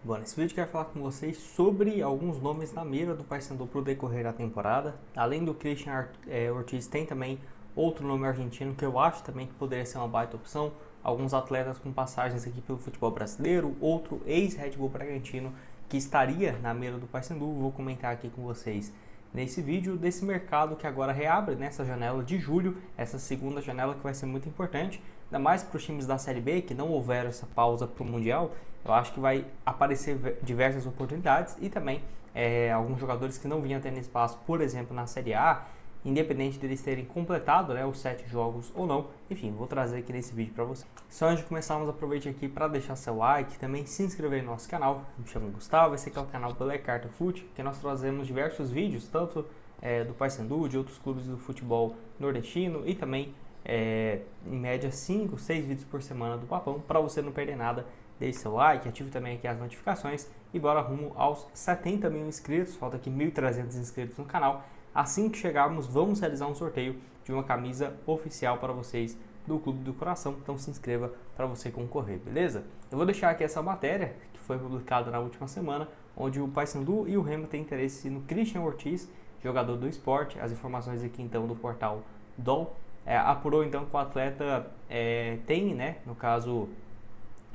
Bom, nesse vídeo eu quero falar com vocês sobre alguns nomes na mira do Paysandu para o decorrer da temporada. Além do Christian Ortiz, tem também outro nome argentino que eu acho também que poderia ser uma baita opção. Alguns atletas com passagens aqui pelo futebol brasileiro, outro ex-Red Bull Bragantino que estaria na mira do Paysandu. Vou comentar aqui com vocês nesse vídeo desse mercado que agora reabre nessa janela de julho, essa segunda janela que vai ser muito importante, ainda mais para os times da Série B que não houveram essa pausa para o Mundial. Eu acho que vai aparecer diversas oportunidades e também alguns jogadores que não vinham tendo espaço, por exemplo, na Série A, independente deles terem completado os 7 jogos ou não. Enfim, vou trazer aqui nesse vídeo para vocês. Só antes de começarmos, aproveite aqui para deixar seu like, também se inscrever no nosso canal. Me chamo Gustavo, esse aqui é o canal Pelé Carta Fute, que nós trazemos diversos vídeos, tanto do Paysandu, de outros clubes do futebol nordestino e também em média 5, 6 vídeos por semana do Papão, para você não perder nada. Deixe seu like, ative também aqui as notificações e bora rumo aos 70 mil inscritos, falta aqui 1.300 inscritos no canal. Assim que chegarmos, vamos realizar um sorteio de uma camisa oficial para vocês do Clube do Coração, então se inscreva para você concorrer, beleza? Eu vou deixar aqui essa matéria que foi publicada na última semana, onde o Paysandu e o Remo têm interesse no Christian Ortiz, jogador do Sport. As informações aqui então do portal DOL apurou então que o atleta tem, no caso,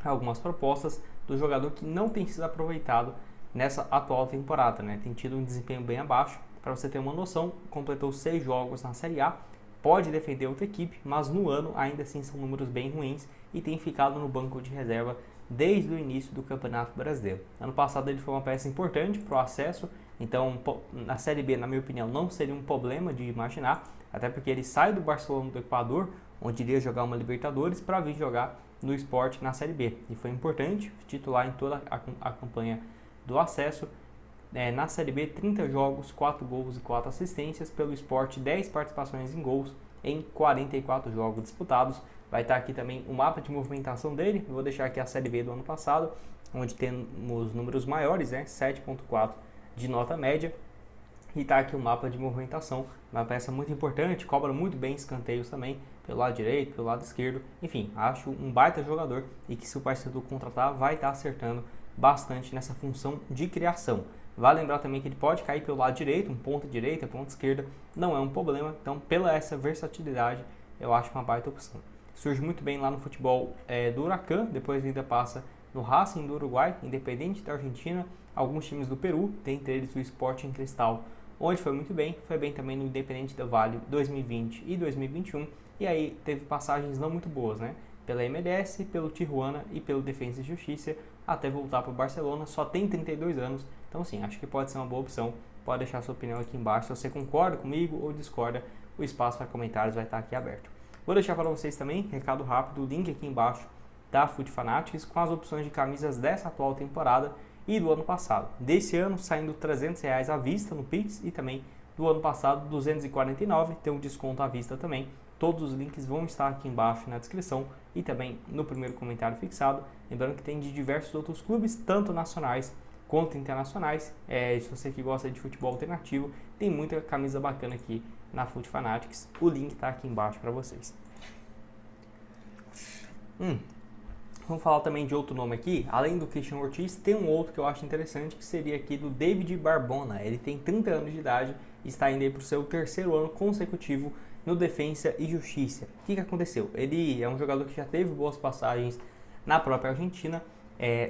algumas propostas do jogador que não tem sido aproveitado nessa atual temporada, tem tido um desempenho bem abaixo. Para você ter uma noção, completou 6 jogos na Série A, pode defender outra equipe, mas no ano ainda assim são números bem ruins e tem ficado no banco de reserva desde o início do Campeonato Brasileiro. Ano passado ele foi uma peça importante para o acesso, então na Série B, na minha opinião, não seria um problema de imaginar, até porque ele sai do Barcelona do Equador, onde iria jogar uma Libertadores, para vir jogar no Sport na Série B. E foi importante, titular em toda a campanha do acesso. Na Série B, 30 jogos, 4 gols e 4 assistências. Pelo Sport, 10 participações em gols em 44 jogos disputados. Vai estar aqui também o mapa de movimentação dele. Eu vou deixar aqui a Série B do ano passado, onde temos números maiores, 7.4 de nota média. E está aqui o mapa de movimentação, uma peça muito importante, cobra muito bem escanteios também, pelo lado direito, pelo lado esquerdo. Enfim, acho um baita jogador e que, se o Paysandu contratar, vai estar acertando bastante nessa função de criação. Vale lembrar também que ele pode cair pelo lado direito, um ponta direita, ponta esquerda, não é um problema. Então, pela essa versatilidade, eu acho uma baita opção. Surge muito bem lá no futebol do Huracan, depois ainda passa no Racing do Uruguai, Independente da Argentina, alguns times do Peru, dentre eles o Sporting Cristal, onde foi muito bem, foi bem também no Independente del Valle 2020 e 2021, e aí teve passagens não muito boas, pela MLS, pelo Tijuana e pelo Defensa e Justiça, até voltar para o Barcelona. Só tem 32 anos, então sim, acho que pode ser uma boa opção. Pode deixar sua opinião aqui embaixo, se você concorda comigo ou discorda, o espaço para comentários vai estar aqui aberto. Vou deixar para vocês também, recado rápido, o link aqui embaixo da Fute Fanatics com as opções de camisas dessa atual temporada e do ano passado. Desse ano saindo R$300 à vista no Pix, e também do ano passado R$249, tem um desconto à vista também. Todos os links vão estar aqui embaixo na descrição e também no primeiro comentário fixado. Lembrando que tem de diversos outros clubes, tanto nacionais quanto internacionais. Se você que gosta de futebol alternativo, tem muita camisa bacana aqui na Fute Fanatics. O link está aqui embaixo para vocês. Vamos falar também de outro nome aqui. Além do Christian Ortiz, tem um outro que eu acho interessante, que seria aqui do David Barbona. Ele tem 30 anos de idade e está indo para o seu 3º ano consecutivo no Defensa e Justiça. O que aconteceu? Ele é um jogador que já teve boas passagens na própria Argentina.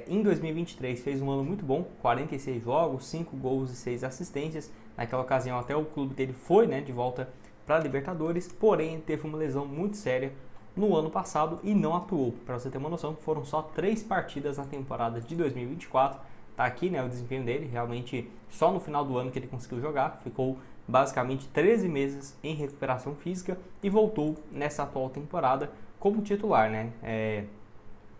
Em 2023 fez um ano muito bom, 46 jogos, 5 gols e 6 assistências. Naquela ocasião até o clube dele foi de volta para a Libertadores, porém teve uma lesão muito séria no ano passado e não atuou. Para você ter uma noção, foram só 3 partidas na temporada de 2024. Tá aqui o desempenho dele, realmente só no final do ano que ele conseguiu jogar. Ficou basicamente 13 meses em recuperação física e voltou nessa atual temporada como titular,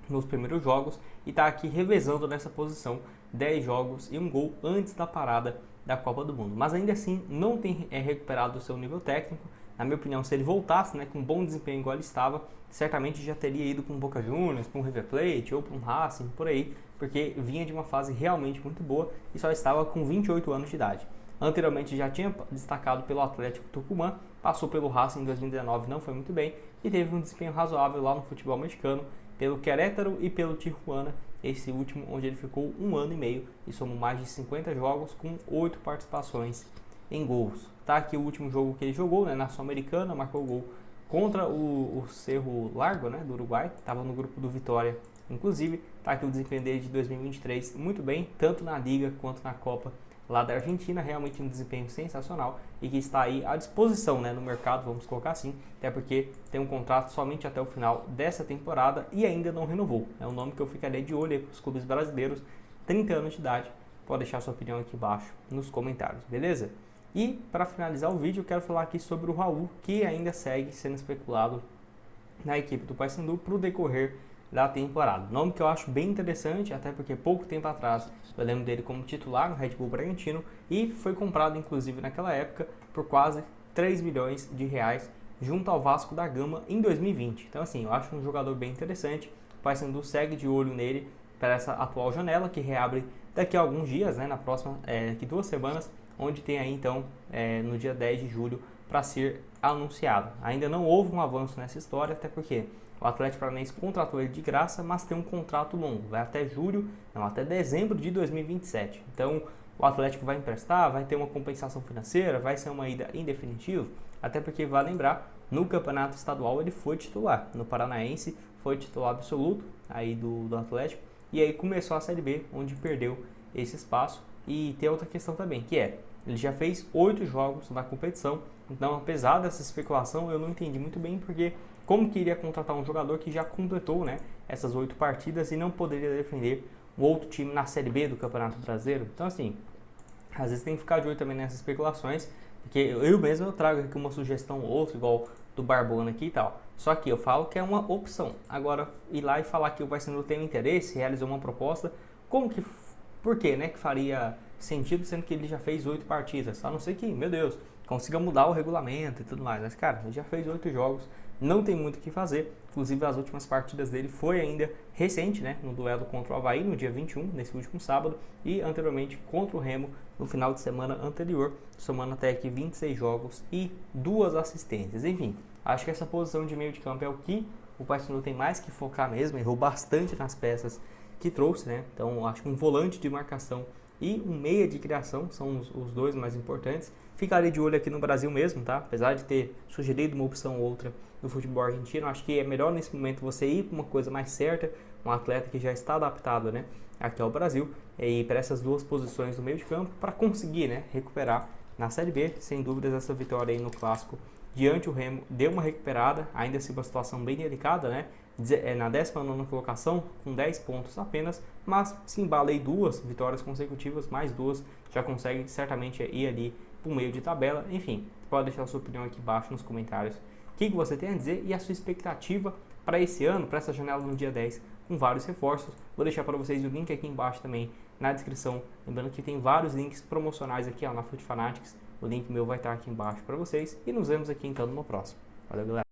nos primeiros jogos, e está aqui revezando nessa posição, 10 jogos e 1 gol antes da parada da Copa do Mundo. Mas ainda assim não tem recuperado o seu nível técnico. Na minha opinião, se ele voltasse com um bom desempenho igual ele estava, certamente já teria ido para um Boca Juniors, para um River Plate ou para um Racing, por aí, porque vinha de uma fase realmente muito boa e só estava com 28 anos de idade. Anteriormente já tinha destacado pelo Atlético Tucumã, passou pelo Racing em 2019, não foi muito bem, e teve um desempenho razoável lá no futebol mexicano, pelo Querétaro e pelo Tijuana, esse último onde ele ficou 1 ano e meio e somou mais de 50 jogos com 8 participações em gols. Tá aqui o último jogo que ele jogou, né, na Sul-Americana, marcou gol contra o Cerro Largo, né, do Uruguai, estava no grupo do Vitória. Inclusive, tá aqui o desempenho dele de 2023, muito bem, tanto na Liga quanto na Copa lá da Argentina, realmente um desempenho sensacional e que está aí à disposição, né, no mercado, vamos colocar assim, até porque tem um contrato somente até o final dessa temporada e ainda não renovou. É um nome que eu ficaria de olho para os clubes brasileiros, 30 anos de idade. Pode deixar sua opinião aqui embaixo nos comentários, beleza? E para finalizar o vídeo, eu quero falar aqui sobre o Raul, que ainda segue sendo especulado na equipe do Paysandu para o decorrer da temporada. Nome que eu acho bem interessante, até porque pouco tempo atrás eu lembro dele como titular no Red Bull Bragantino e foi comprado inclusive naquela época por quase 3 milhões de reais junto ao Vasco da Gama em 2020. Então assim, eu acho um jogador bem interessante. O Paysandu segue de olho nele para essa atual janela que reabre daqui a alguns dias, né, na próxima, daqui 2 semanas, onde tem aí então no dia 10 de julho para ser anunciado. Ainda não houve um avanço nessa história, até porque o Atlético Paranaense contratou ele de graça, mas tem um contrato longo, vai até até dezembro de 2027. Então o Atlético vai emprestar, vai ter uma compensação financeira, vai ser uma ida em definitivo, até porque vai lembrar, no campeonato estadual ele foi titular, no Paranaense foi titular absoluto aí do Atlético, e aí começou a Série B, onde perdeu esse espaço. E tem outra questão também, que ele já fez 8 jogos na competição, então apesar dessa especulação eu não entendi muito bem porque como que iria contratar um jogador que já completou, né, essas 8 partidas e não poderia defender um outro time na Série B do Campeonato Brasileiro. Então assim, às vezes tem que ficar de olho também nessas especulações, porque eu mesmo trago aqui uma sugestão ou outra, igual do Barbona aqui e tal. Só que eu falo que é uma opção. Agora, ir lá e falar que o Paysandu tem um interesse, realizou uma proposta, por que, né, que faria sentido, sendo que ele já fez 8 partidas? A não ser que, meu Deus, consiga mudar o regulamento e tudo mais. Mas, cara, ele já fez 8 jogos, não tem muito o que fazer. Inclusive, as últimas partidas dele foi ainda recente, né, no duelo contra o Avaí, no dia 21, nesse último sábado, e anteriormente contra o Remo, no final de semana anterior, somando até aqui 26 jogos e 2 assistências. Enfim, acho que essa posição de meio de campo é o que o Paysandu tem mais que focar mesmo, errou bastante nas peças que trouxe, né? Então acho que um volante de marcação e um meia de criação são os dois mais importantes. Ficarei de olho aqui no Brasil mesmo, tá? Apesar de ter sugerido uma opção ou outra no futebol argentino, acho que é melhor nesse momento você ir para uma coisa mais certa, um atleta que já está adaptado, né, aqui ao Brasil, e para essas duas posições do meio de campo para conseguir, né, recuperar na Série B. Sem dúvidas essa vitória aí no Clássico diante o Remo deu uma recuperada, ainda assim uma situação bem delicada, né? Na 19ª colocação, com 10 pontos apenas, mas se embala aí 2 vitórias consecutivas, mais 2, já consegue certamente ir ali para o meio de tabela. Enfim, pode deixar a sua opinião aqui embaixo nos comentários. O que você tem a dizer e a sua expectativa para esse ano, para essa janela no dia 10, com vários reforços. Vou deixar para vocês o link aqui embaixo também na descrição. Lembrando que tem vários links promocionais aqui na Foot Fanatics. O link meu vai estar aqui embaixo para vocês. E nos vemos aqui então no próximo. Valeu, galera!